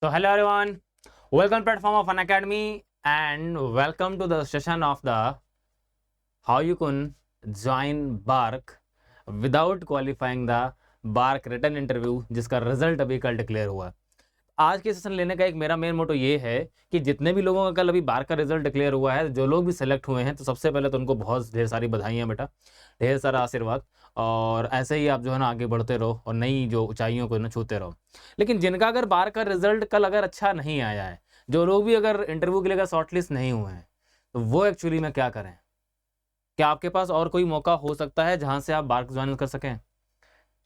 So hello everyone, welcome platform of Unacademy and welcome to the session of the how you can join BARC without qualifying the BARC written interview जिसका result अभी कल declare हुआ। आज के session लेने का एक मेरा मेन मोटो ये है कि जितने भी लोगों का कल अभी बार का रिजल्ट डिक्लेयर हुआ है, जो लोग भी सिलेक्ट हुए हैं, तो सबसे पहले तो उनको बहुत ढेर सारी बधाइयाँ बेटा, ढेर सारा आशीर्वाद, और ऐसे ही आप जो है ना आगे बढ़ते रहो और नई जो ऊंचाइयों को ना छूते रहो। लेकिन जिनका अगर बार का रिजल्ट कल अगर अच्छा नहीं आया है, जो लोग भी अगर इंटरव्यू के लिए अगर शॉर्टलिस्ट नहीं हुए हैं, तो वो एक्चुअली में क्या करें? क्या आपके पास और कोई मौका हो सकता है जहाँ से आप बार ज्वाइन कर सकें?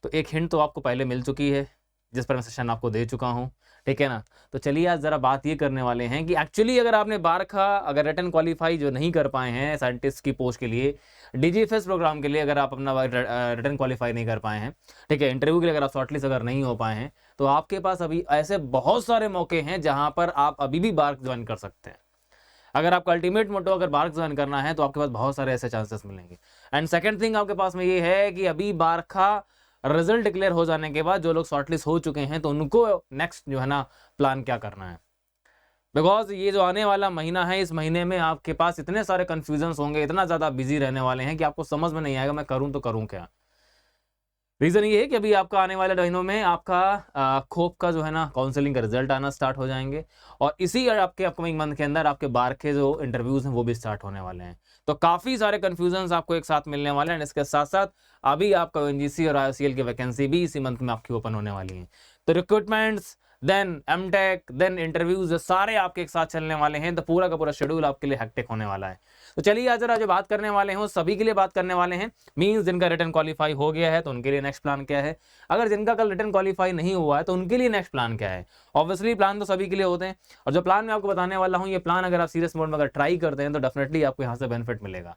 तो एक हिंट तो आपको पहले मिल चुकी है, जिस पर मैं सेशन आपको दे चुका हूँ, ठीक है ना। तो चलिए आज ज़रा बात ये करने वाले हैं कि एक्चुअली अगर आपने बार का अगर रिटन क्वालिफाई जो नहीं कर पाए हैं साइंटिस्ट की पोस्ट के लिए, डीजीएफएस प्रोग्राम के लिए अगर आप अपना रिटन क्वालिफाई नहीं कर पाए हैं, ठीक है, इंटरव्यू के लिए अगर आप शॉर्टलिस्ट अगर नहीं हो पाए हैं, तो आपके पास अभी ऐसे बहुत सारे मौके हैं जहाँ पर आप अभी भी बार ज्वाइन कर सकते हैं। अगर आपका अल्टीमेट मोटो अगर बार ज्वाइन करना है तो आपके पास बहुत सारे ऐसे चांसेस मिलेंगे। एंड सेकेंड थिंग आपके पास में ये है कि अभी बार का रिजल्ट डिक्लेयर हो जाने के बाद जो लोग शॉर्टलिस्ट हो चुके हैं, तो उनको नेक्स्ट जो है ना प्लान क्या करना है, बिकॉज ये जो आने वाला महीना है, इस महीने में आपके पास इतने सारे कंफ्यूजन्स होंगे, इतना ज़्यादा बिजी रहने वाले हैं कि आपको समझ में नहीं आएगा मैं करूँ तो करूँ क्या। रीज़न ये है कि अभी आपका आने वाले महीनों में आपका खोप का जो है ना काउंसलिंग का रिजल्ट आना स्टार्ट हो जाएंगे, और इसी आपके अपकमिंग मंथ के अंदर आपके बार के जो इंटरव्यूज़ हैं वो भी स्टार्ट होने वाले हैं। तो काफ़ी सारे कन्फ्यूजन्स आपको एक साथ मिलने वाले हैं। इसके साथ साथ अभी आपका ओएनजीसी और आईओसीएल की वैकेंसी भी इसी मंथ में आपकी ओपन होने वाली है। तो recruitments, then MTech, then interviews सारे आपके एक साथ चलने वाले हैं। तो पूरा का पूरा शेड्यूल आपके लिए हेक्टिक होने वाला है। तो चलिए आज जरा जो बात करने वाले हैं वो सभी के लिए बात करने वाले हैं। मींस जिनका रिटन क्वालिफाई हो गया है तो उनके लिए नेक्स्ट प्लान क्या है, अगर जिनका कल रिटन क्वालिफाई नहीं हुआ है तो उनके लिए नेक्स्ट प्लान क्या है। ऑब्वियसली प्लान तो सभी के लिए होते हैं, और जो प्लान मैं आपको बताने वाला हूँ, ये प्लान अगर आप सीरियस मोड में अगर ट्राई करते हैं तो डेफिनेटली आपको यहाँ से बेनिफिट मिलेगा।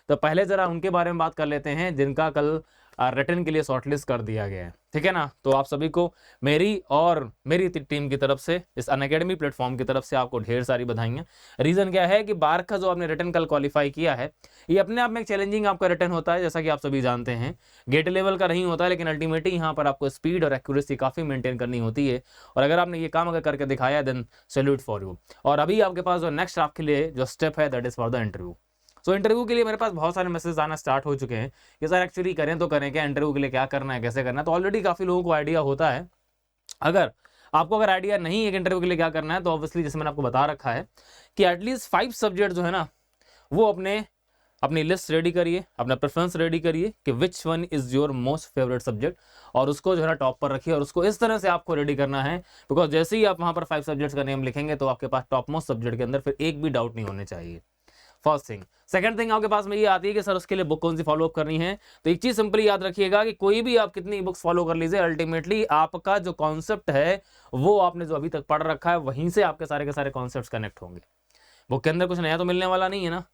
तो पहले जरा उनके बारे में बात कर लेते हैं जिनका कल रिटन के लिए शॉर्टलिस्ट कर दिया गया है, ठीक है ना। तो आप सभी को मेरी और मेरी टीम की तरफ से, इस अनअकैडमी प्लेटफॉर्म की तरफ से आपको ढेर सारी बधाइयाँ। रीज़न क्या है कि बार का जो आपने रिटन कल क्वालिफाई किया है, ये अपने आप में एक चैलेंजिंग आपका रिटन होता है, जैसा कि आप सभी जानते हैं। गेट लेवल का नहीं होता, लेकिन अल्टीमेटली यहाँ पर आपको स्पीड और एक्यूरेसी काफ़ी मेंटेन करनी होती है, और अगर आपने ये काम अगर करके दिखाया देन सैल्यूट फॉर यू। और अभी आपके पास जो नेक्स्ट आपके लिए जो स्टेप है that is for the interview. So interview के लिए मेरे पास बहुत सारे मैसेज आना स्टार्ट हो चुके हैं कि सर एक्चुअली करें तो करें क्या, इंटरव्यू के लिए क्या करना है, कैसे करना है। तो ऑलरेडी काफ़ी लोगों को आइडिया होता है। अगर आपको अगर आइडिया नहीं है कि इंटरव्यू के लिए क्या करना है, तो ऑब्वियसली जैसे मैंने आपको बता रखा है कि एटलीस्ट 5 सब्जेक्ट जो है ना वो अपनी लिस्ट रेडी करिए, अपना प्रेफरेंस रेडी करिए कि which one is your most favourite subject, और उसको जो है ना टॉप पर रखिए, और उसको इस तरह से आपको रेडी करना है, बिकॉज जैसे ही आप वहाँ पर 5 सब्जेक्ट्स का नेम लिखेंगे तो आपके पास टॉप मोस्ट सब्जेक्ट के अंदर फिर एक भी डाउट नहीं होने चाहिए। First thing. सेकंड थिंग आपके पास में ये आती है कि सर उसके लिए बुक कौन सी फॉलो अप करनी है। तो एक चीज सिंपली याद रखिएगा कि कोई भी आप कितनी बुक्स फॉलो कर लीजिए, अल्टीमेटली आपका जो कॉन्सेप्ट है वो आपने जो अभी तक पढ़ रखा है वहीं से आपके सारे के सारे कॉन्सेप्ट कनेक्ट होंगे। बुक के अंदर कुछ नया तो मिलने वाला नहीं है ना।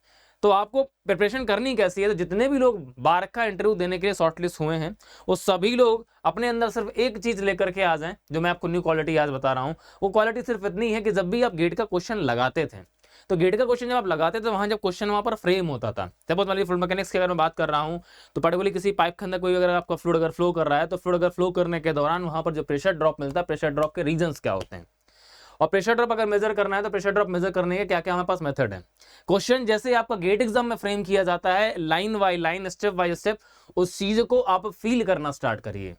तो आपको प्रिपरेशन करनी कैसी है, तो जितने भी लोग बार का इंटरव्यू देने के लिए शॉर्टलिस्ट हुए हैं वो सभी लोग अपने अंदर सिर्फ एक चीज लेकर के आ जाएं, जो मैं आपको न्यू क्वालिटी आज बता रहा हूं। वो क्वालिटी सिर्फ इतनी है कि जब भी आप गेट का क्वेश्चन लगाते थे तो गेट का क्वेश्चन जब आप लगाते थे वहां जब क्वेश्चन वहां पर फ्रेम होता था, सपोज मान लीजिए फ्लूइड मैकेनिक्स की अगर मैं बात कर रहा हूं तो पर्टिकुलरली किसी पाइप के अंदर कोई अगर आपका फ्लूइड अगर फ्लो कर रहा है तो फ्लूइड अगर फ्लो करने के दौरान वहां पर जो प्रेशर ड्रॉप मिलता है, प्रेशर ड्रॉप के रीजंस क्या होते हैं, और प्रेशर ड्रॉप अगर मेजर करना है तो प्रेशर ड्रॉप मेजर करने के क्या क्या हमारे पास मेथड है। क्वेश्चन जैसे आपका गेट एग्जाम में फ्रेम किया जाता है line by line, step by step, उस चीज को आप फील करना स्टार्ट करिए।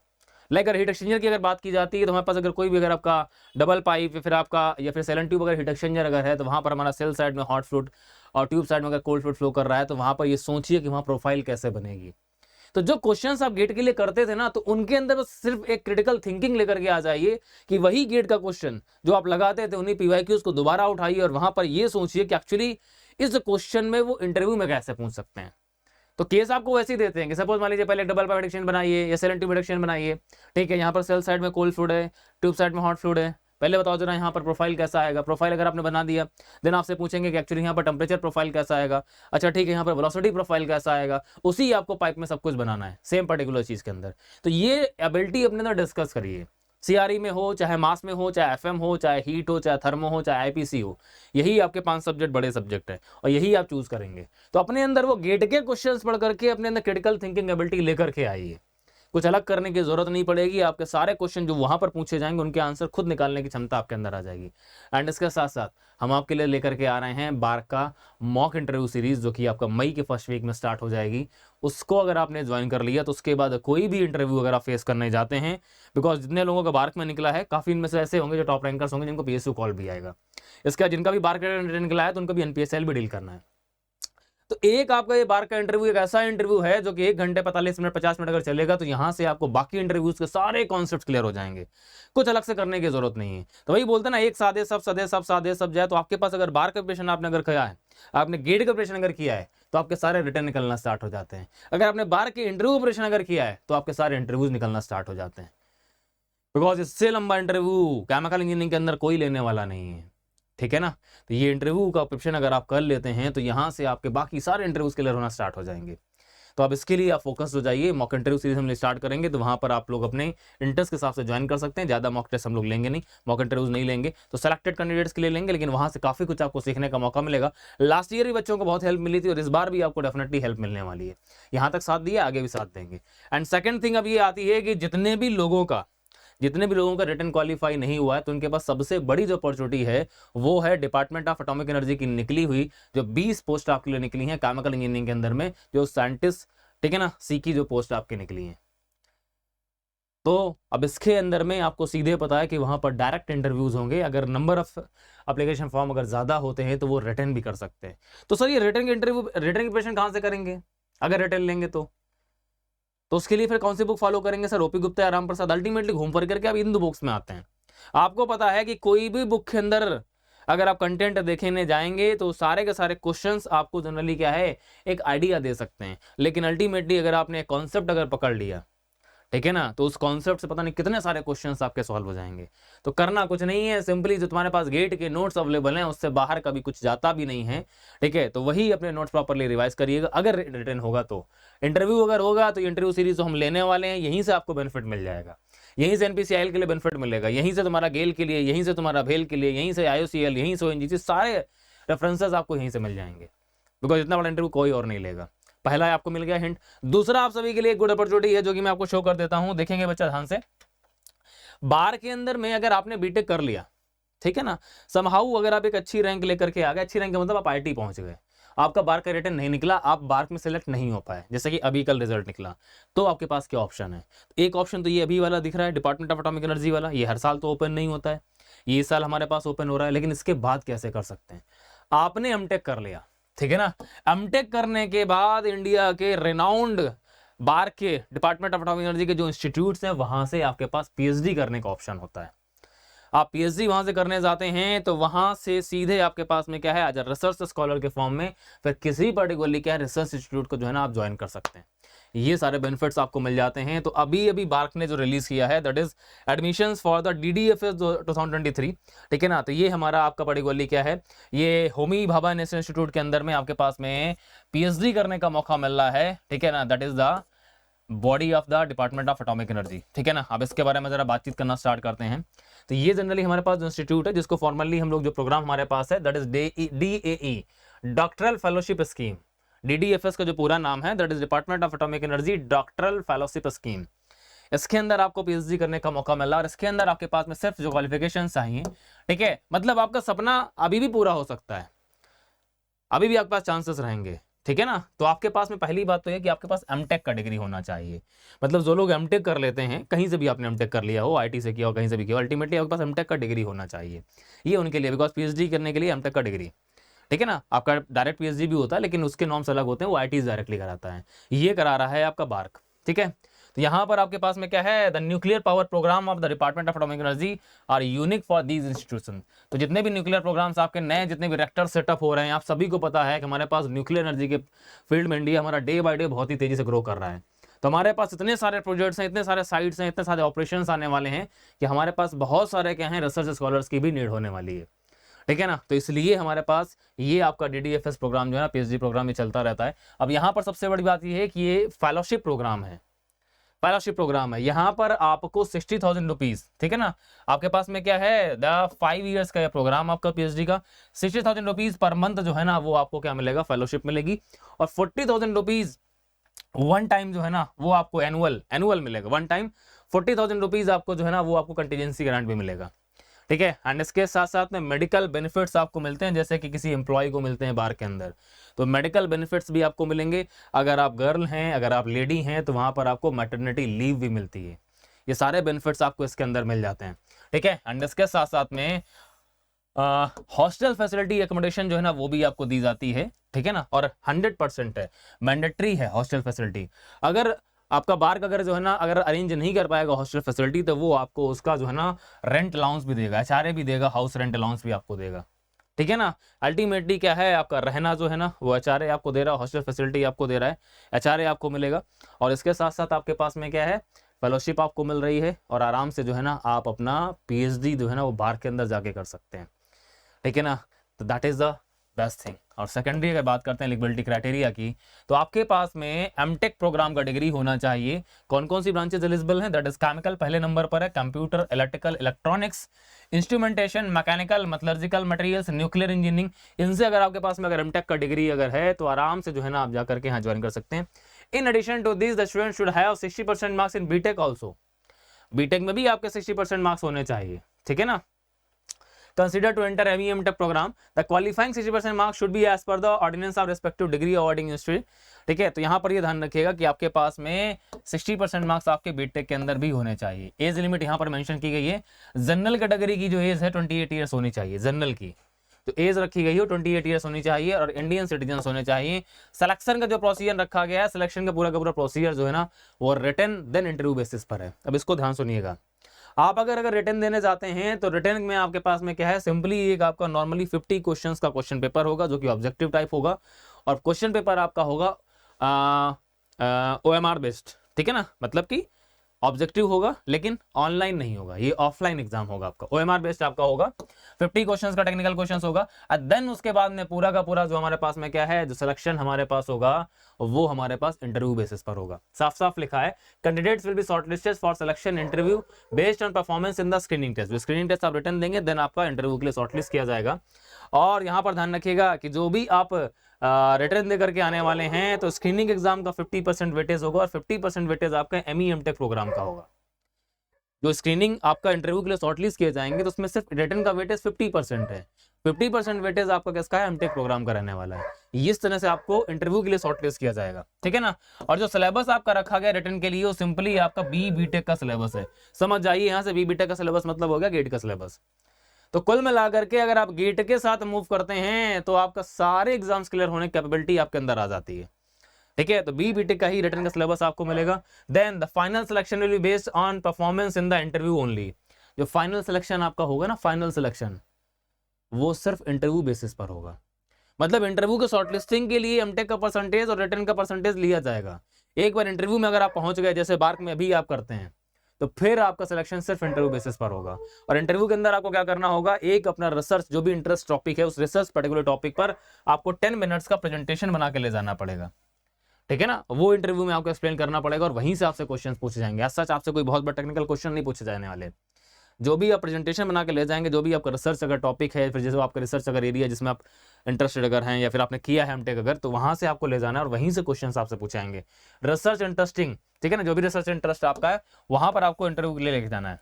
लाइक अगर हीट एक्सचेंजर की अगर बात की जाती है तो हमारे पास अगर कोई भी अगर आपका डबल पाइप या फिर आपका या फिर सेलन ट्यूब अगर हीट एक्सचेंजर अगर है तो वहां पर हमारा सेल साइड में हॉट फ्लूइड और ट्यूब साइड में अगर कोल्ड फ्लूइड फ्लो कर रहा है तो वहां पर ये सोचिए कि वहां प्रोफाइल कैसे बनेगी। तो जो क्वेश्चंस आप गेट के लिए करते थे ना, तो उनके अंदर बस सिर्फ एक क्रिटिकल थिंकिंग लेकर के आ जाइए कि वही गेट का क्वेश्चन जो आप लगाते थे उन्हीं पीवाईक्यूज को दोबारा उठाइए और वहां पर ये सोचिए कि एक्चुअली इस क्वेश्चन में वो इंटरव्यू में कैसे पूछ सकते हैं। तो केस आपको वैसे ही देते हैं कि सपोज मान लीजिए पहले डबल पाइप एक्सचेंज बनाइए या सेलन ट्यूब एक्सचेंज बनाइए, ठीक है, यहाँ पर सेल साइड में कोल्ड फ्लूइड है, ट्यूब साइड में हॉट फ्लूइड है, पहले बताओ जरा यहाँ पर प्रोफाइल कैसा आएगा। प्रोफाइल अगर आपने बना दिया देन आपसे पूछेंगे कि एक्चुअली यहाँ पर टेम्परेचर प्रोफाइल कैसा आएगा, अच्छा ठीक है यहाँ पर वेलोसिटी प्रोफाइल कैसा आएगा, उसी आपको पाइप में सब कुछ बनाना है सेम पर्टिकुलर चीज के अंदर। तो ये एबिलिटी अपने अंदर डिस्कस करिए, सीआरई में हो चाहे मास में हो चाहे एफएम हो चाहे हीट हो चाहे थर्मो हो चाहे आईपीसी हो, यही आपके 5 सब्जेक्ट बड़े सब्जेक्ट है और यही आप चूज करेंगे। तो अपने अंदर वो गेट के क्वेश्चंस पढ़ करके अपने अंदर क्रिटिकल थिंकिंग एबिलिटी लेकर के आइए, कुछ अलग करने की जरूरत नहीं पड़ेगी। आपके सारे क्वेश्चन जो वहां पर पूछे जाएंगे उनके आंसर खुद निकालने की क्षमता आपके अंदर आ जाएगी। एंड इसके साथ साथ हम आपके लिए लेकर के आ रहे हैं बार्क का मॉक इंटरव्यू सीरीज, जो कि आपका मई के फर्स्ट वीक में स्टार्ट हो जाएगी। उसको अगर आपने ज्वाइन कर लिया तो उसके बाद कोई भी इंटरव्यू अगर आप फेस करने जाते हैं, बिकॉज जितने लोगों का बार्क में निकला है काफी इनमें से ऐसे होंगे जो टॉप रैंकर्स होंगे जिनको पीएसयू कॉल भी आएगा। इसका जिनका भी बार्क निकला है तो उनको भी एनपीएसएल भी डील करना है। तो एक आपका ये बार का इंटरव्यू एक ऐसा इंटरव्यू है जो कि 1 घंटे 45 मिनट 50 मिनट अगर चलेगा तो यहां से आपको बाकी इंटरव्यूज के सारे कॉन्सेप्ट क्लियर हो जाएंगे, कुछ अलग से करने की जरूरत नहीं है। तो वही बोलते ना, एक सादे सब सदे सब सादे सब जाए। तो आपके पास अगर बार का प्रिपरेशन आपने अगर किया है, आपने गेट का प्रिपरेशन अगर किया है तो आपके सारे रिटर्न निकलना स्टार्ट हो जाते हैं। अगर आपने बार के इंटरव्यू प्रिपरेशन अगर किया है तो आपके सारे इंटरव्यूज निकलना स्टार्ट हो जाते हैं। बिकॉज इससे लंबा इंटरव्यू केमिकल इंजीनियरिंग के अंदर कोई लेने वाला नहीं है, ठीक है ना। तो ये इंटरव्यू का प्रिपरेशन अगर आप कर लेते हैं तो यहाँ से आपके बाकी सारे इंटरव्यूज क्लियर होना स्टार्ट हो जाएंगे। तो अब इसके लिए आप फोकस हो जाइए। मॉक इंटरव्यू सीरीज हम स्टार्ट करेंगे तो वहां पर आप लोग अपने इंटरेस्ट के हिसाब से ज्वाइन कर सकते हैं। ज्यादा मॉक टेस्ट हम लोग लेंगे नहीं, मॉक इंटरव्यूज नहीं लेंगे, तो सेलेक्टेड कैंडिडेट्स के लिए लेंगे, लेकिन वहां से काफी कुछ आपको सीखने का मौका मिलेगा। लास्ट ईयर भी बच्चों को बहुत हेल्प मिली थी और इस बार भी आपको डेफिनेटली हेल्प मिलने वाली है। यहाँ तक साथ दिया, आगे भी साथ देंगे। एंड सेकेंड थिंग अब ये आती है कि जितने भी लोगों का रिटन क्वालिफाई नहीं हुआ है तो उनके पास सबसे बड़ी जो अपॉर्चुनिटी है वो है डिपार्टमेंट ऑफ एटॉमिक एनर्जी की निकली हुई जो 20 पोस्ट आपके लिए निकली हैं केमिकल इंजीनियरिंग के अंदर में, जो साइंटिस्ट, ठीक है ना, सी की जो पोस्ट आपके निकली हैं। तो अब इसके अंदर में आपको सीधे पता है कि वहां पर डायरेक्ट इंटरव्यूज होंगे। अगर नंबर ऑफ एप्लीकेशन फॉर्म अगर ज्यादा होते हैं तो वो रिटन भी कर सकते हैं। तो सर ये रिटन की प्रिपरेशन कहां से करेंगे अगर रिटन लेंगे तो उसके लिए फिर कौन सी बुक फॉलो करेंगे सर? ओपी गुप्ता या राम प्रसाद? अल्टीमेटली घूम फिर करके आप इन दो बुक्स में आते हैं। आपको पता है कि कोई भी बुक के अंदर अगर आप कंटेंट देखने जाएंगे तो सारे के सारे क्वेश्चंस आपको जनरली क्या है, एक आइडिया दे सकते हैं, लेकिन अल्टीमेटली अगर आपने कॉन्सेप्ट अगर पकड़ लिया, ठीक है ना, तो उस कॉन्सेप्ट से पता नहीं कितने सारे क्वेश्चंस आपके सॉल्व हो जाएंगे। तो करना कुछ नहीं है, सिंपली जो तुम्हारे पास गेट के नोट्स अवेलेबल हैं उससे बाहर कभी कुछ जाता भी नहीं है, ठीक है, तो वही अपने नोट्स प्रॉपर्ली रिवाइज करिएगा। अगर रिटन होगा तो इंटरव्यू अगर होगा तो इंटरव्यू सीरीज जो हम लेने वाले हैं यहीं से आपको बेनिफिट मिल जाएगा, यहीं से एनपीसीआईएल के लिए बेनिफिट मिलेगा, यहीं से तुम्हारा गेल के लिए, यहीं से तुम्हारा भेल के लिए, यहीं से आईओसीएल, यहीं से ओएनजीसी, सारे रेफरेंसेस आपको यहीं से मिल जाएंगे। बिकॉज इतना बड़ा इंटरव्यू कोई और नहीं लेगा। पहला आपको मिल गया हिंट। दूसरा आप सभी के लिए एक गुड अपॉर्चुनिटी है जो कि मैं आपको शो कर देता हूं, देखेंगे बच्चा ध्यान से। बार के अंदर में अगर आपने बीटेक कर लिया, ठीक है ना, समहाउ अगर आप एक अच्छी रैंक लेकर के आ गए, अच्छी रैंक का मतलब आप आईआईटी पहुंच गए, आपका बार का रिटर्न नहीं निकला, आप बार में सिलेक्ट नहीं हो पाए, जैसे कि अभी कल रिजल्ट निकला, तो आपके पास क्या ऑप्शन है? एक ऑप्शन तो ये अभी वाला दिख रहा है, डिपार्टमेंट ऑफ एटॉमिक एनर्जी वाला। ये हर साल तो ओपन नहीं होता है, ये साल हमारे पास ओपन हो रहा है। लेकिन इसके बाद कैसे कर सकते हैं? आपने एमटेक कर लिया, ठीक है ना, एमटेक करने के बाद इंडिया के रिनाउंड बार के डिपार्टमेंट ऑफ एटॉमिक एनर्जी के जो इंस्टीट्यूट्स हैं वहां से आपके पास पीएचडी करने का ऑप्शन होता है। आप पीएचडी वहां से करने जाते हैं तो वहां से सीधे आपके पास में क्या है, आज रिसर्च स्कॉलर के फॉर्म में फिर किसी पर्टिकुलरली क्या है रिसर्च इंस्टीट्यूट को जो है ना आप ज्वाइन कर सकते हैं। ये सारे बेनिफिट्स आपको मिल जाते हैं। तो अभी बार्क ने जो रिलीज किया है that is admissions for the DDFS 2023, ठीक है ना, तो ये हमारा आपका पर्टिकुलरली क्या है, ये होमी भाभा नेशनल इंस्टीट्यूट के अंदर में आपके पास में पीएचडी करने का मौका मिल रहा है, ठीक है ना, that is the body of the department of atomic energy, ठीक है ना। अब इसके बारे में जरा बातचीत करना स्टार्ट करते हैं। तो ये जनरली हमारे पास जो इंस्टीट्यूट है, जिसको फॉर्मली हम लोग जो प्रोग्राम हमारे पास है that is DAE, doctoral fellowship scheme. DDFS का जो पूरा नाम है that is department of atomic energy doctoral fellowship scheme. इसके अंदर आपको PhD करने का मौका मिला और इसके अंदर आपके पास में सिर्फ जो क्वालिफिकेशन चाहिए, ठीक है, मतलब आपका सपना अभी भी पूरा हो सकता है, अभी भी आपके पास चांसेस रहेंगे, ठीक है ना। तो आपके पास में पहली बात तो है कि आपके पास एमटेक का डिग्री होना चाहिए। मतलब जो लोग एमटेक कर लेते हैं, कहीं से भी आपने एमटेक कर लिया हो, IT से किया हो, कहीं से भी किया हो, अल्टीमेटली आपके पास एमटेक का डिग्री होना चाहिए। ये उनके लिए, बिकॉज PhD करने के लिए एमटेक का डिग्री, ठीक है ना। आपका डायरेक्ट PhD भी होता है लेकिन उसके नॉर्म्स अलग होते हैं, वो IT डायरेक्टली कराता है, ये करा रहा है आपका बार्क, ठीक है। तो यहाँ पर आपके पास में क्या है, the nuclear power programme of the department of atomic energy are unique for these institution. तो जितने भी न्यूक्लियर प्रोग्राम्स आपके नए, जितने भी रिएक्टर सेटअप हो रहे हैं, आप सभी को पता है कि हमारे पास न्यूक्लियर एनर्जी के फील्ड में इंडिया हमारा डे बाय डे बहुत ही तेजी से ग्रो कर रहा है। तो हमारे पास इतने सारे प्रोजेक्ट्स हैं, इतने सारे साइट्स हैं, इतने सारे ऑपरेशंस आने वाले हैं कि हमारे पास बहुत सारे क्या हैं, रिसर्च स्कॉलर्स की भी नीड होने वाली है, ठीक है ना। तो इसलिए हमारे पास ये आपका DDFS प्रोग्राम जो है ना, PhD प्रोग्राम, ये चलता रहता है। अब यहाँ पर सबसे बड़ी बात ये है कि ये फेलोशिप प्रोग्राम है, फेलोशिप प्रोग्राम है। यहाँ पर आपको 60,000 रुपीज, ठीक है ना। आपके पास में क्या है, द 5 ईयर्स का प्रोग्राम आपका PhD का, 60,000 रुपीज पर मंथ जो है ना, वो आपको क्या मिलेगा, फेलोशिप मिलेगी। और 40,000 रुपीज वन टाइम जो है ना, वो आपको एनुअल मिलेगा, वन टाइम 40,000 रुपीज आपको जो है ना, वो आपको कंटीजेंसी ग्रांट भी मिलेगा, ठीक है। एंड इसके साथ साथ में मेडिकल बेनिफिट्स आपको मिलते हैं, जैसे कि किसी एम्प्लॉय को मिलते हैं बार के अंदर, तो मेडिकल बेनिफिट्स भी आपको मिलेंगे। अगर आप गर्ल हैं, अगर आप लेडी हैं, तो वहां पर आपको मैटरनिटी लीव भी मिलती है। ये सारे बेनिफिट्स आपको इसके अंदर मिल जाते हैं, ठीक है। एंड इसके साथ साथ में हॉस्टल फैसिलिटी एकोमोडेशन जो है ना, वो भी आपको दी जाती है, ठीक है ना। और 100% है, मैंडेटरी है हॉस्टल फैसिलिटी। अगर आपका बार्क अगर जो है ना, अगर अरेंज नहीं कर पाएगा हॉस्टल फैसिलिटी, तो वो आपको उसका जो है ना रेंट अलाउंस भी देगा, HRA भी देगा, हाउस रेंट अलाउंस भी आपको देगा, ठीक है ना। अल्टीमेटली क्या है, आपका रहना जो है ना, वो HRA आपको दे रहा है, हॉस्टल फैसिलिटी आपको दे रहा है, HRA आपको मिलेगा। और इसके साथ साथ आपके पास में क्या है, फेलोशिप आपको मिल रही है, और आराम से जो है ना आप अपना PhD जो है ना, वो बार्क के अंदर जाके कर सकते हैं, ठीक है ना। तो that is the best thing. और सेकेंडरी अगर बात करते हैं एलिजिबिलिटी क्राइटेरिया की, तो आपके पास में एमटेक प्रोग्राम का डिग्री होना चाहिए। कौन कौन सी ब्रांचेस एलिजिबल हैं, दैट इज केमिकल पहले नंबर पर है, computer, electrical, electronics, instrumentation, mechanical, metallurgical materials, nuclear engineering. इनसे अगर आपके पास में अगर एमटेक का डिग्री अगर है, तो आराम से जो है ना आप जाकर के यहाँ ज्वाइन कर सकते हैं। In addition to this the student should have 60% marks in BTech also. BTech में भी आपके 60% मार्क्स होने चाहिए, ठीक है ना। Consider to enter MEM Tech program, the qualifying 60% marks should be as per the ordinance of respective degree awarding institute, ठीक है। तो यहाँ पर ये ध्यान रखिएगा कि आपके पास में 60% मार्क्स आपके बीटेक के अंदर भी होने चाहिए। एज लिमिट यहाँ पर मेंशन की गई है, जनरल कैटेगरी की जो एज है 28 ईयर्स होनी चाहिए, जनरल की तो एज रखी गई हो 28 ईयर्स होनी चाहिए, और इंडियन सिटीजन होने चाहिए। सिलेक्शन का जो प्रोसीजर रखा गया है, सिलेक्शन का पूरा प्रोसीजर जो है ना, वो रिटन देन इंटरव्यू बेसिस पर है। अब इसको ध्यान सुनिएगा, आप अगर रिटर्न देने जाते हैं, तो रिटर्न में आपके पास में क्या है, सिंपली एक आपका नॉर्मली 50 क्वेश्चंस का क्वेश्चन पेपर होगा, जो कि ऑब्जेक्टिव टाइप होगा, और क्वेश्चन पेपर आपका होगा OMR बेस्ड, ठीक है ना। मतलब कि ऑब्जेक्टिव होगा लेकिन ऑनलाइन नहीं होगा, ये ऑफलाइन एग्जाम होगा आपका, OMR बेस्ड आपका होगा। 50 क्वेश्चंस का टेक्निकल क्वेश्चंस होगा, और देन उसके बाद में पूरा का पूरा जो हमारे पास में क्या है, जो सिलेक्शन हमारे पास होगा, वो हमारे पास इंटरव्यू बेसिस पर होगा। साफ साफ लिखा है, candidates will be shortlisted for selection interview based on performance in the screening test. Screening test आप रिटर्न देंगे, देन आपका इंटरव्यू के लिए शॉर्टलिस्ट किया जाएगा। और यहाँ पर ध्यान रखिएगा कि जो भी आप रिटर्न दे करके आने वाले हैं, तो स्क्रीनिंग एग्जाम का 50% वेटेज होगा, और 50% वेटेज आपका MEM टेक प्रोग्राम का होगा। जो स्क्रीनिंग आपका इंटरव्यू के लिए शॉर्टलिस्ट किए जाएंगे, तो उसमें सिर्फ रिटर्न का वेटेज 50% है, 50% वेटेज आपका किसका है, एमटेक प्रोग्राम का रहने वाला है। इस तरह से आपको इंटरव्यू के लिए शॉर्टलिस्ट किया जाएगा, ठीक है ना। और जो सिलेबस आपका रखा गया रिटर्न के लिए, वो सिंपली आपका BBTech का सिलेबस है। समझ जाइए यहाँ से, BBTech का सिलेबस मतलब हो गया गेट का सिलेबस। तो कुल मिलाकर के अगर आप गेट के साथ मूव करते हैं, तो आपका सारे एग्जाम्स क्लियर होने की कैपेबिलिटी आपके अंदर आ जाती है, ठीक है। तो BBTech का ही रिटर्न का सिलेबस आपको मिलेगा। Then the final selection will be based on performance in the interview only. जो फाइनल सिलेक्शन आपका होगा ना, फाइनल सिलेक्शन, वो सिर्फ इंटरव्यू बेसिस पर होगा। मतलब इंटरव्यू के शॉर्टलिस्टिंग के लिए एमटेक का परसेंटेज और रिटर्न का परसेंटेज लिया जाएगा। एक बार इंटरव्यू में अगर आप पहुंच गए, जैसे बार्क में अभी आप करते हैं, तो फिर आपका सिलेक्शन सिर्फ इंटरव्यू बेसिस पर होगा। और इंटरव्यू के अंदर आपको क्या करना होगा, एक अपना रिसर्च, जो भी इंटरेस्ट टॉपिक है, उस रिसर्च पर्टिकुलर टॉपिक पर आपको 10 मिनट्स का प्रेजेंटेशन बना के ले जाना पड़ेगा, ठीक है ना। वो इंटरव्यू में आपको एक्सप्लेन करना पड़ेगा, और वहीं से आपसे क्वेश्चन पूछे जाएंगे। आज सच आपसे कोई बहुत बड़ा टेक्निकल क्वेश्चन नहीं पूछे जाने वाले, जो भी आप प्रेजेंटेशन बना के ले जाएंगे, जो भी आपका रिसर्च अगर टॉपिक है, फिर जैसे आपका रिसर्च अगर एरिया जिसमें आप इंटरेस्टेड अगर हैं या फिर आपने किया है एमटेक अगर, तो वहां से आपको ले जाना है और वहीं से क्वेश्चंस आपसे पूछाएंगे। रिसर्च इंटरेस्टिंग, ठीक है ना, जो भी रिसर्च इंटरेस्ट आपका है वहां पर आपको इंटरव्यू के लिए लेके जाना है।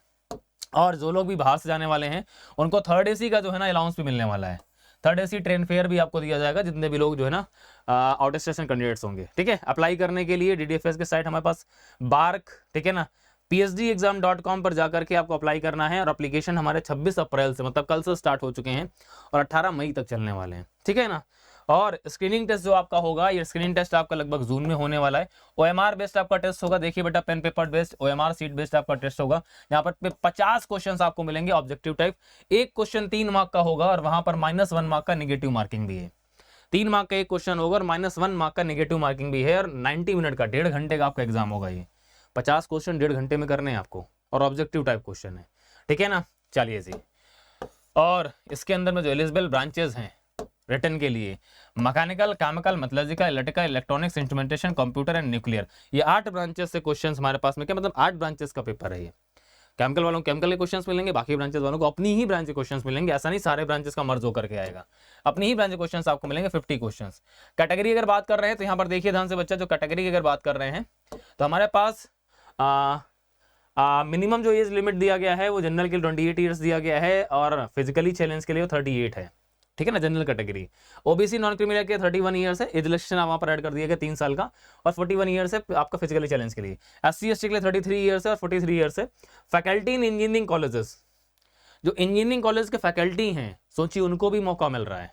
और जो लोग भी बाहर से जाने वाले हैं उनको थर्ड एसी का जो है ना अलाउंस भी मिलने वाला है। थर्ड एसी ट्रेन फेयर भी आपको दिया जाएगा जितने भी लोग जो है ना आउट स्टेशन कैंडिडेट्स होंगे। ठीक है, अप्लाई करने के लिए DDFS के साइट हमारे पास बार्क, ठीक है ना, phdsexam.com पर जाकर के आपको अप्लाई करना है। और एप्लीकेशन हमारे 26 अप्रैल से, मतलब कल से स्टार्ट हो चुके हैं और 18 मई तक चलने वाले हैं। ठीक है ना। और स्क्रीनिंग टेस्ट जो आपका होगा, ये स्क्रीनिंग टेस्ट आपका लगभग जून में होने वाला है। OMR बेस्ड आपका टेस्ट होगा। देखिए बेटा, pen paper based OMR sheet based आपका टेस्ट होगा। यहाँ पर 50 क्वेश्चंस आपको मिलेंगे ऑब्जेक्टिव टाइप। एक क्वेश्चन 3 मार्क का होगा और वहां पर -1 मार्क का नेगेटिव मार्किंग भी है। 3 मार्क का एक क्वेश्चन होगा और -1 मार्क का नेगेटिव मार्किंग भी है। और 90 मिनट का, 1.5 घंटे का आपका एग्जाम होगा। ये 50 क्वेश्चन 1.5 घंटे में करने हैं आपको और ऑब्जेक्टिव टाइप क्वेश्चन है। ठीक है ना। चलिए जी, और इसके अंदर में जो एलिजिबल ब्रांचेस हैं रिटर्न के लिए, mechanical, chemical, metallurgical, electrical, electronics, instrumentation, computer and nuclear, ये 8 ब्रांचेस से क्वेश्चंस हमारे पास में, क्या मतलब 8 ब्रांचेस का पेपर है ये। केमिकल वालों को केमिकल के क्वेश्चंस मिलेंगे, बाकी ब्रांचेस वालों को अपनी ही ब्रांच के क्वेश्चंस मिलेंगे। ऐसा नहीं सारे ब्रांचेस का मर्ज होकर के आएगा, अपनी ही ब्रांच के क्वेश्चंस आपको मिलेंगे। 50 क्वेश्चंस। कैटेगरी अगर बात कर रहे हैं तो यहाँ पर देखिए ध्यान से बच्चा, जो कैटेगरी की अगर बात कर रहे हैं तो हमारे पास मिनिमम जो एज लिमिट दिया गया है वो जनरल के लिए 28 ईयर्स दिया गया है और फिजिकली चैलेंज के लिए 38 है। ठीक है ना, general category. OBC non criminal के 31 ईयर्स है। एज रिलैक्सेशन वहां पर ऐड कर दिया गया 3 साल का, और 41 ईयर्स है आपका फिजिकली चैलेंज के लिए। SC ST के लिए 33 ईयर्स है और 43 ईयर्स है। फैकल्टी इन इंजीनियरिंग कॉलेजेस, जो इंजीनियरिंग कॉलेज के फैकल्टी हैं, सोचिए उनको भी मौका मिल रहा है।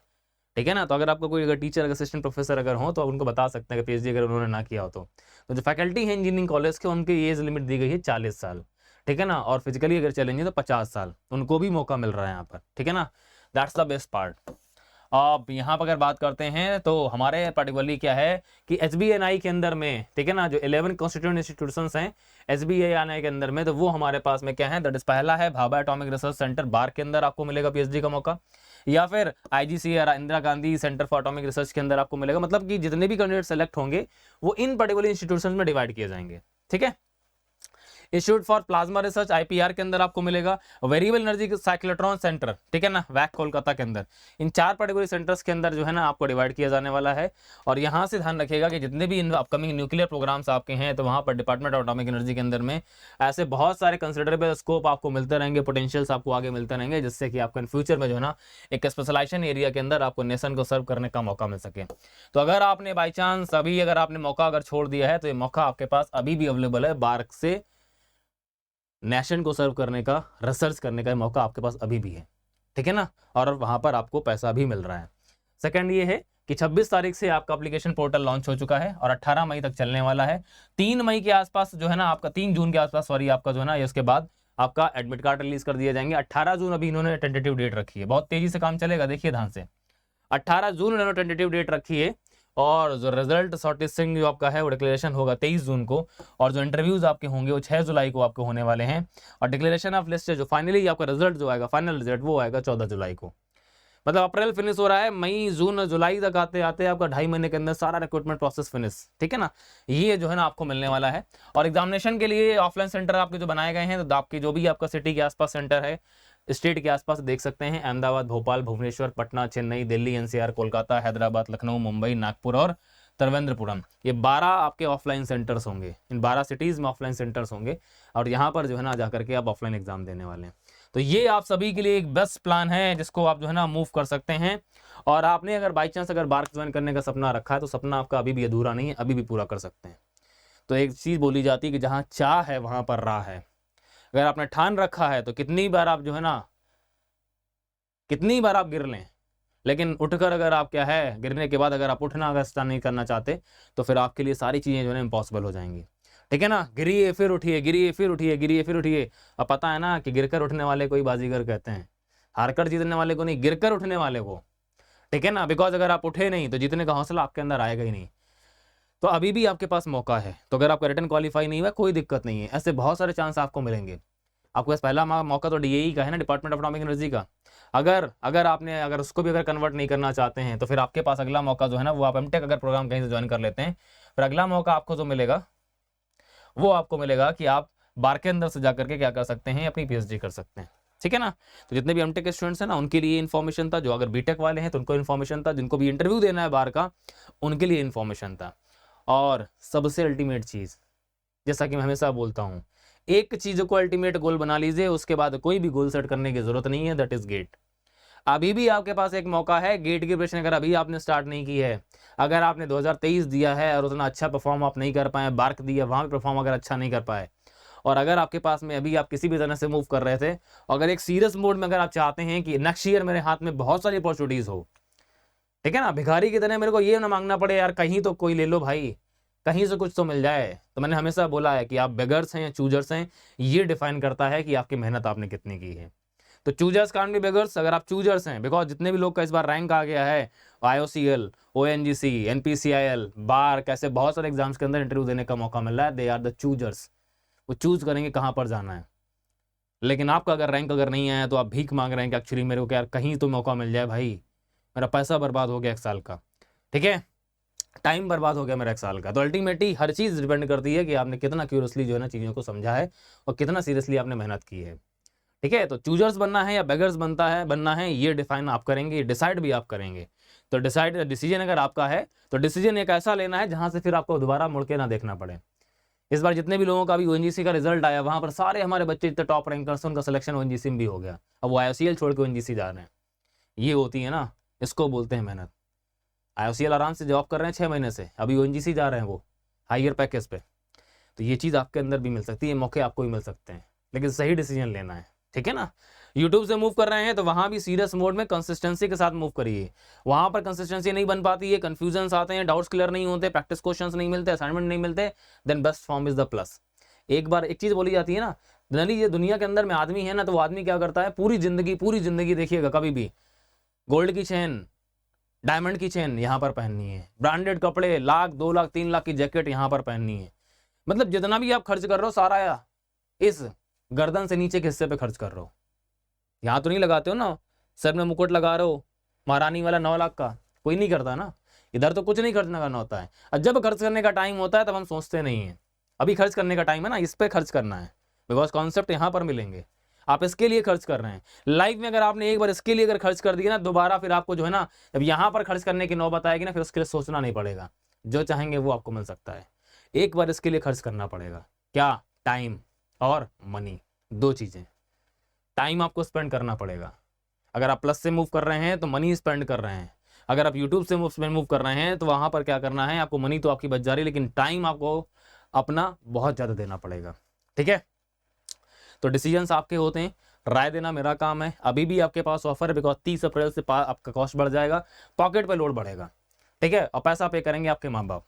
ठीक है ना। तो अगर आपको कोई अगर टीचर, असिस्टेंट प्रोफेसर अगर हो तो उनको बता सकते हैं कि PhD अगर उन्होंने ना किया हो तो जो फैकल्टी है इंजीनियरिंग कॉलेज के, उनकी एज लिमिट दी गई है 40 साल। ठीक है ना। और फिजिकली अगर चलेंगे तो 50 साल, उनको भी मौका मिल रहा है यहाँ पर। ठीक है ना। That's the best part. अब यहाँ पर अगर बात करते हैं तो हमारे पर्टिकुलरली क्या है कि SBNI के अंदर में, ठीक है ना, जो 11 कॉन्स्टिट्यूएंट इंस्टीट्यूशंस हैं SBNI के अंदर में, तो वो हमारे पास में क्या है, दैट इज पहला है Bhabha atomic research centre bark के अंदर आपको मिलेगा PhD का मौका, या फिर IGC या Indira Gandhi centre for atomic research के अंदर आपको मिलेगा। मतलब कि जितने भी कैंडिडेट सेलेक्ट होंगे वो इन पर्टिकुलर इंस्टीट्यूशंस में डिवाइड किए जाएंगे। ठीक है। Institute for plasma research IPR के अंदर आपको मिलेगा। वेरिएबल एनर्जी साइक्लोट्रॉन सेंटर, ठीक है ना, वैक कोलकाता के अंदर। इन 4 पर्टिकुलर सेंटर्स के अंदर जो है ना आपको डिवाइड किया जाने वाला है। और यहाँ से ध्यान रखिएगा कि जितने भी अपकमिंग न्यूक्लियर प्रोग्राम्स आपके हैं तो वहाँ पर डिपार्टमेंट ऑफ एटॉमिक एनर्जी के अंदर में ऐसे बहुत सारे कंसिडरेबल स्कोप आपको मिलते रहेंगे, पोटेंशियल्स आपको आगे मिलते रहेंगे, जिससे कि आपको इन फ्यूचर में जो है ना एक स्पेशलाइजेशन एरिया के अंदर आपको नेशन को सर्व करने का मौका मिल सके। तो अगर आपने बाई चांस अभी अगर आपने मौका अगर छोड़ दिया है तो ये मौका आपके पास अभी भी अवेलेबल है। बार्क से नेशन को सर्व करने का, रिसर्च करने का मौका आपके पास अभी भी है। ठीक है ना। और वहां पर आपको पैसा भी मिल रहा है। सेकंड ये है कि 26 तारीख से आपका एप्लीकेशन पोर्टल लॉन्च हो चुका है और 18 मई तक चलने वाला है। 3 मई के आसपास जो है ना आपका, 3 जून के आसपास सॉरी, आपका जो है ना इसके बाद आपका एडमिट कार्ड रिलीज कर दिए जाएंगे। 18 जून अभी इन्होंने टेंटेटिव डेट रखी है। बहुत तेजी से काम चलेगा, देखिए ध्यान से। 18 जून इन्होंने टेंटेटिव डेट रखी है और जो रिजल्ट शॉर्टलिस्टिंग जो आपका है वो डिक्लेरेशन होगा 23 जून को, और जो इंटरव्यूज आपके होंगे वो 6 जुलाई को आपको होने वाले हैं। और डिक्लेरेशन ऑफ लिस्ट जो फाइनली आपका रिजल्ट जो आएगा, फाइनल रिजल्ट, वो आएगा 14 जुलाई को। मतलब अप्रैल फिनिश हो रहा है, मई जून जुलाई तक आते आते आपका 2.5 महीने के अंदर सारा रिक्रूटमेंट प्रोसेस फिनिश। ठीक है ना। ये जो है ना आपको मिलने वाला है। और एग्जामिनेशन के लिए ऑफलाइन सेंटर आपके जो बनाए गए हैं, तो आपके जो भी आपका सिटी के आसपास सेंटर है, स्टेट के आसपास देख सकते हैं, अहमदाबाद, भोपाल, भुवनेश्वर, पटना, चेन्नई, दिल्ली, NCR, कोलकाता, हैदराबाद, लखनऊ, मुंबई, नागपुर और त्रिवेंद्रपुरम, ये 12 आपके ऑफलाइन सेंटर्स होंगे। इन 12 सिटीज में ऑफलाइन सेंटर्स होंगे और यहाँ पर जो है ना जाकर के आप ऑफलाइन एग्जाम देने वाले हैं। तो ये आप सभी के लिए एक बेस्ट प्लान है जिसको आप जो है ना मूव कर सकते हैं। और आपने अगर बाई चांस अगर बार्क ज्वाइन करने का सपना रखा है तो सपना आपका अभी भी अधूरा नहीं है, अभी भी पूरा कर सकते हैं। तो एक चीज बोली जाती है कि जहाँ चाह है वहां पर राह है। अगर आपने ठान रखा है तो कितनी बार आप जो है ना, कितनी बार आप गिर लें, लेकिन उठकर अगर आप क्या है, गिरने के बाद अगर आप उठना अगर स्टार्ट नहीं करना चाहते तो फिर आपके लिए सारी चीजें जो है इम्पॉसिबल हो जाएंगी। ठीक है ना। गिरिए फिर उठिए, गिरिए फिर उठिए, गिरिए फिर उठिए। अब पता है ना कि गिरकर उठने वाले को ही बाजीगर कहते हैं, हारकर जीतने वाले को नहीं, गिरकर उठने वाले को। ठीक है ना। बिकॉज अगर आप उठे नहीं तो जीतने का हौसला आपके अंदर आएगा ही नहीं। तो अभी भी आपके पास मौका है। तो अगर आपका रिटर्न क्वालिफाई नहीं हुआ कोई दिक्कत नहीं है, ऐसे बहुत सारे चांस आपको मिलेंगे। आपके पास पहला मौका तो DAE का है ना, डिपार्टमेंट ऑफ एटॉमिक एनर्जी का। अगर आपने अगर उसको भी अगर कन्वर्ट नहीं करना चाहते हैं तो फिर आपके पास अगला मौका जो है ना वो आप एमटेक अगर प्रोग्राम कहीं से ज्वाइन कर लेते हैं, फिर अगला मौका आपको जो मिलेगा वो आपको मिलेगा कि आप बार के अंदर से जा करके क्या कर सकते हैं, अपनी पीएचडी कर सकते हैं। ठीक है ना। तो जितने भी एमटेक के स्टूडेंट्स हैं ना, उनके लिए इन्फॉर्मेशन था। जो अगर बीटेक वाले हैं तो उनको इन्फॉर्मेशन था, जिनको भी इंटरव्यू देना है बार का उनके लिए इन्फॉर्मेशन था। और सबसे अल्टीमेट चीज़, जैसा कि मैं हमेशा बोलता हूँ, एक चीज़ को अल्टीमेट गोल बना लीजिए, उसके बाद कोई भी गोल सेट करने की जरूरत नहीं है, दैट इज गेट। अभी भी आपके पास एक मौका है, गेट की प्रिपरेशन अगर अभी आपने स्टार्ट नहीं की है, अगर आपने 2023 दिया है और उतना अच्छा परफॉर्म आप नहीं कर पाए, बार्क दिया वहाँ पे परफॉर्म अगर अच्छा नहीं कर पाए, और अगर आपके पास में अभी आप किसी भी तरह से मूव कर रहे थे, अगर एक सीरियस मोड में अगर आप चाहते हैं कि नेक्स्ट ईयर मेरे हाथ में बहुत सारी अपॉर्चुनिटीज हो, ठीक है ना, भिखारी की तरह मेरे को ये ना मांगना पड़े यार कहीं तो कोई ले लो भाई, कहीं से कुछ तो मिल जाए, तो मैंने हमेशा बोला है कि आप बेगर्स हैं या चूजर्स हैं, ये डिफाइन करता है कि आपकी मेहनत आपने कितनी की है। तो चूजर्स कांट बी बेगर्स, अगर आप चूजर्स हैं, बिकॉज जितने भी लोग का इस बार रैंक आ गया है, IOCL, ONGC, NPCIL, बार, कैसे बहुत सारे एग्जाम्स के अंदर इंटरव्यू देने का मौका मिल रहा है, दे आर द चूजर्स। वो चूज करेंगे कहाँ पर जाना है। लेकिन आपका अगर रैंक अगर नहीं आया तो आप भीख मांग रहे हैं कि एक्चुअली मेरे को यार कहीं तो मौका मिल जाए भाई, मेरा पैसा बर्बाद हो गया 1 साल का, ठीक है, टाइम बर्बाद हो गया मेरा 1 साल का। तो अल्टीमेटली हर चीज़ डिपेंड करती है कि आपने कितना क्यूरियसली जो है ना चीज़ों को समझा है और कितना सीरियसली आपने मेहनत की है। ठीक है, तो चूजर्स बनना है या बेगर्स बनना है, ये डिफाइन आप करेंगे, ये डिसाइड भी आप करेंगे। तो डिसीजन अगर आपका है तो डिसीजन एक ऐसा लेना है जहां से फिर आपको दोबारा मुड़ के ना देखना पड़े। इस बार जितने भी लोगों का भी ONGC का रिजल्ट आया, वहां पर सारे हमारे बच्चे जितने टॉप रैंकर्स उनका सिलेक्शन ONGC में भी हो गया। अब वो IOCL छोड़ के ONGC जा रहे हैं। ये होती है ना, इसको बोलते हैं मेहनत। IOCL आराम से जॉब कर रहे हैं 6 महीने से, अभी ONGC जा रहे हैं वो हायर पैकेज पे। तो ये चीज़ आपके अंदर भी मिल सकती है, मौके आपको भी मिल सकते हैं, लेकिन सही डिसीजन लेना है। ठीक है ना। यूट्यूब से मूव कर रहे हैं तो वहां भी सीरियस मोड में कंसिस्टेंसी के साथ मूव करिए। वहां पर कंसिस्टेंसी नहीं बन पाती है, कंफ्यूजन्स आते हैं, डाउट्स क्लियर नहीं होते, प्रैक्टिस क्वेश्चंस नहीं मिलते, असाइनमेंट नहीं मिलते, then best form is the plus. एक बार एक चीज बोली जाती है ना, जनरली ये दुनिया के अंदर में आदमी है ना, तो वो आदमी क्या करता है, पूरी जिंदगी देखिएगा, कभी भी गोल्ड की चेन, डायमंड की चेन यहाँ पर पहननी है, ब्रांडेड कपड़े, 1 लाख 2 लाख 3 लाख की जैकेट यहाँ पर पहननी है। मतलब जितना भी आप खर्च कर रहे हो सारा इस गर्दन से नीचे के हिस्से पे खर्च कर रहे हो। यहाँ तो नहीं लगाते हो ना, सर में मुकुट लगा रहे हो महारानी वाला 9 लाख का, कोई नहीं करता ना। इधर तो कुछ नहीं खर्च करना होता है, और जब खर्च करने का टाइम होता है तब हम सोचते नहीं है अभी खर्च करने का टाइम है ना, इस पे खर्च करना है, बिकॉज कॉन्सेप्ट यहाँ पर मिलेंगे, आप इसके लिए खर्च कर रहे हैं। लाइफ में अगर आपने एक बार इसके लिए अगर खर्च कर दिया ना, दोबारा फिर आपको जो है ना, जब यहाँ पर खर्च करने की नौबत आएगी ना, फिर उसके लिए सोचना नहीं पड़ेगा, जो चाहेंगे वो आपको मिल सकता है। एक बार इसके लिए खर्च करना पड़ेगा, क्या, टाइम और मनी, 2 चीजें। टाइम आपको स्पेंड करना पड़ेगा, अगर आप प्लस से मूव कर रहे हैं तो मनी स्पेंड कर रहे हैं, अगर आप यूट्यूब से मूव कर रहे हैं तो वहां पर क्या करना है, आपको मनी तो आपकी बच जा रही है, लेकिन टाइम आपको अपना बहुत ज़्यादा देना पड़ेगा। ठीक है, तो डिसीजंस आपके होते हैं, राय देना मेरा काम है। अभी भी आपके पास ऑफर है, बिकॉज 30 अप्रैल से आपका कॉस्ट बढ़ जाएगा, पॉकेट पे लोड बढ़ेगा। ठीक है, और पैसा पे करेंगे आपके माँ बाप।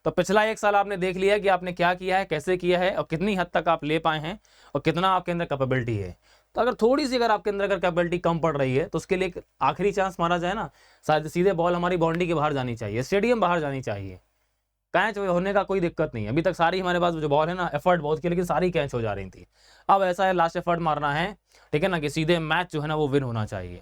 तो पिछला 1 साल आपने देख लिया कि आपने क्या किया है, कैसे किया है, और कितनी हद तक आप ले पाए हैं, और कितना आपके अंदर कैपेबिलिटी है। तो अगर थोड़ी सी अगर आपके अंदर अगर कैपेबिलिटी कम पड़ रही है, तो उसके लिए एक आखिरी चांस मारा जाए ना, शायद सीधे बॉल हमारी बाउंड्री के बाहर जानी चाहिए, स्टेडियम बाहर जानी चाहिए। कैच होने का कोई दिक्कत नहीं है, अभी तक सारी हमारे पास जो बॉल है ना, एफर्ट बहुत किया लेकिन सारी कैच हो जा रही थी। अब ऐसा है, लास्ट एफर्ट मारना है, ठीक है ना, कि सीधे मैच जो है ना वो विन होना चाहिए।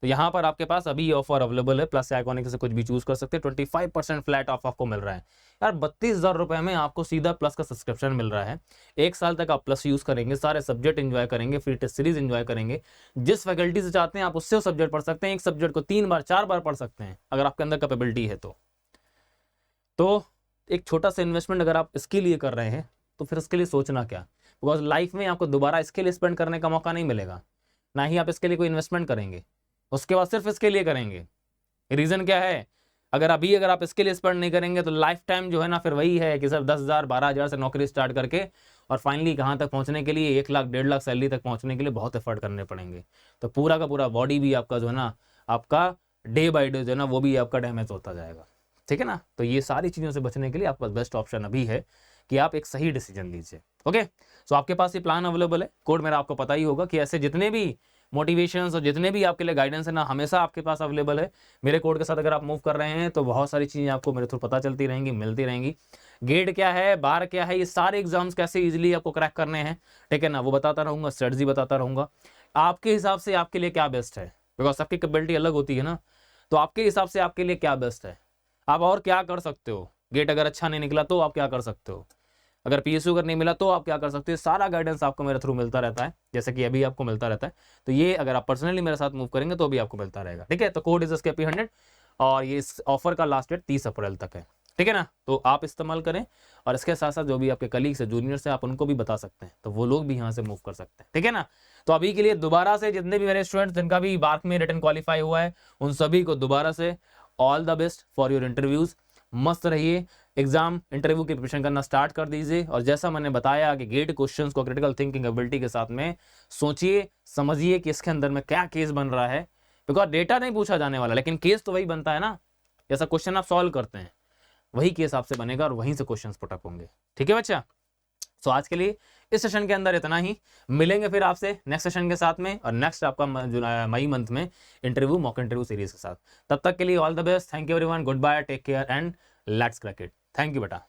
तो यहाँ पर आपके पास अभी ये ऑफर अवेलेबल है, प्लस आइकॉनिक से कुछ भी चूज कर सकते हैं, 25% फ्लैट ऑफ आपको मिल रहा है यार। 32,000 रुपए में आपको सीधा प्लस का सब्सक्रिप्शन मिल रहा है। 1 साल तक आप प्लस यूज करेंगे, सारे सब्जेक्ट एंजॉय करेंगे, फ्री टेस्ट सीरीज एंजॉय करेंगे, जिस फैकल्टी से चाहते हैं आप उससे सब्जेक्ट पढ़ सकते हैं, एक सब्जेक्ट को 3 बार 4 बार पढ़ सकते हैं अगर आपके अंदर कैपेबिलिटी है तो एक छोटा सा इन्वेस्टमेंट अगर आप इसके लिए कर रहे हैं तो फिर इसके लिए सोचना क्या, बिकॉज लाइफ में आपको दोबारा इसके लिए स्पेंड करने का मौका नहीं मिलेगा, ना ही आप इसके लिए कोई इन्वेस्टमेंट करेंगे, उसके बाद सिर्फ इसके लिए करेंगे। रीजन क्या है, अगर आप इसके लिए स्पेंड नहीं करेंगे तो लाइफ टाइम जो है ना फिर वही है कि सिर्फ 10,000 12,000 से नौकरी स्टार्ट करके और फाइनली कहाँ तक पहुँचने के लिए 1 लाख 1.5 लाख सैलरी तक पहुँचने के लिए बहुत एफर्ट करने पड़ेंगे। तो पूरा का पूरा बॉडी भी आपका जो है ना, आपका डे बाई डे जो है ना वो भी आपका डैमेज होता जाएगा। ठीक है ना, तो ये सारी चीज़ों से बचने के लिए आपके पास बेस्ट ऑप्शन अभी है कि आप एक सही डिसीजन लीजिए। ओके, सो आपके पास ये प्लान अवेलेबल है, कोड मेरा आपको पता ही होगा कि ऐसे जितने भी मोटिवेशंस और जितने भी आपके लिए गाइडेंस है ना, हमेशा आपके पास अवेलेबल है। मेरे कोड के साथ अगर आप मूव कर रहे हैं तो बहुत सारी चीज़ें आपको मेरे थ्रू पता चलती रहेंगी, मिलती रहेंगी। गेट क्या है, बार क्या है, ये सारे एग्जाम्स कैसे इजीली आपको क्रैक करने हैं, ठीक है ना, वो बताता रहूँगा, स्ट्रेटजी बताता रहूँगा। आपके हिसाब से आपके लिए क्या बेस्ट है, बिकॉज सबकी कैपेबिलिटी अलग होती है ना, तो आपके हिसाब से आपके लिए क्या बेस्ट है, आप और क्या कर सकते हो। गेट अगर अच्छा नहीं निकला तो आप क्या कर सकते हो, अगर PSU अगर नहीं मिला तो आप क्या कर सकते हो, सारा गाइडेंस आपको मेरे थ्रू मिलता रहता है, जैसे कि अभी आपको मिलता रहता है। तो ये अगर आप पर्सनली मेरे साथ मूव करेंगे तो भी आपको मिलता रहेगा, ठीक है। तो कोड इज SKP100 और ये इस ऑफर का लास्ट डेट 30 अप्रैल तक है, ठीक है ना। तो आप इस्तेमाल करें और इसके साथ साथ जो भी आपके कलीग्स है, जूनियर्स है, आप उनको भी बता सकते हैं, तो वो लोग भी यहाँ से मूव कर सकते हैं, ठीक है ना। तो अभी के लिए दोबारा से जितने भी मेरे स्टूडेंट्स जिनका भी बार्क में रिटर्न क्वालिफाई हुआ है, उन सभी को दोबारा से all the best for your interviews. मस्त रहिए, एग्जाम इंटरव्यू की प्रिपरेशन करना स्टार्ट कर दीजिए, और जैसा मैंने बताया कि गेट क्वेश्चंस को क्रिटिकल थिंकिंग एबिलिटी के साथ में सोचिए, समझिए कि इसके अंदर में क्या केस बन रहा है, बिकॉज डेटा नहीं पूछा जाने वाला, लेकिन केस तो वही बनता है ना। जैसा क्वेश्चन आप सॉल्व करते हैं वही केस आपसे बनेगा और वहीं से क्वेश्चंस पुटअप होंगे, ठीक है बच्चा। तो आज के लिए इस सेशन के अंदर इतना ही, मिलेंगे फिर आपसे नेक्स्ट सेशन के साथ में, और नेक्स्ट आपका मई मंथ में इंटरव्यू, मॉक इंटरव्यू सीरीज के साथ। तब तक के लिए all the best, thank you everyone, goodbye, take care and let's crack it. Thank you बेटा।